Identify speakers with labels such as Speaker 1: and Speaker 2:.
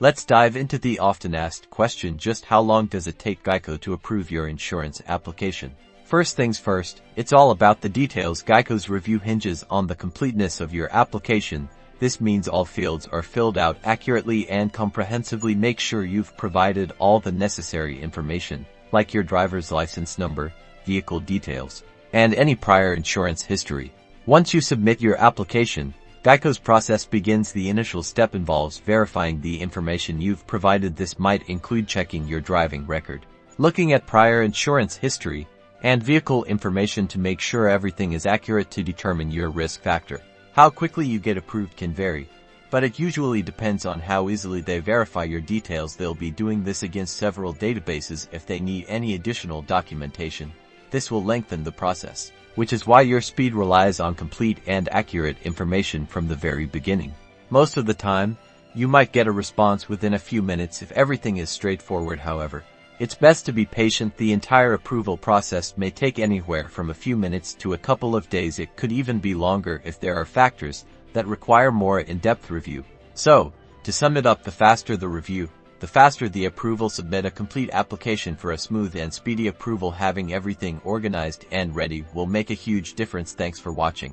Speaker 1: Let's dive into the often asked question: just how long does it take Geico to approve your insurance application? First things first, it's all about the details. Geico's review hinges on the completeness of your application. This means all fields are filled out accurately and comprehensively. Make sure you've provided all the necessary information, like your driver's license number, vehicle details, and any prior insurance history. Once you submit your application, Geico's process begins. The initial step involves verifying the information you've provided. This might include checking your driving record, looking at prior insurance history, and vehicle information to make sure everything is accurate to determine your risk factor. How quickly you get approved can vary, but it usually depends on how easily they verify your details. They'll be doing this against several databases. If they need any additional documentation, this will lengthen the process, which is why your speed relies on complete and accurate information from the very beginning. Most of the time, you might get a response within a few minutes if everything is straightforward. However, it's best to be patient. The entire approval process may take anywhere from a few minutes to a couple of days. It could even be longer if there are factors that require more in-depth review. So, to sum it up, the faster the review, the faster the approval. Submit a complete application for a smooth and speedy approval. Having everything organized and ready will make a huge difference. Thanks for watching.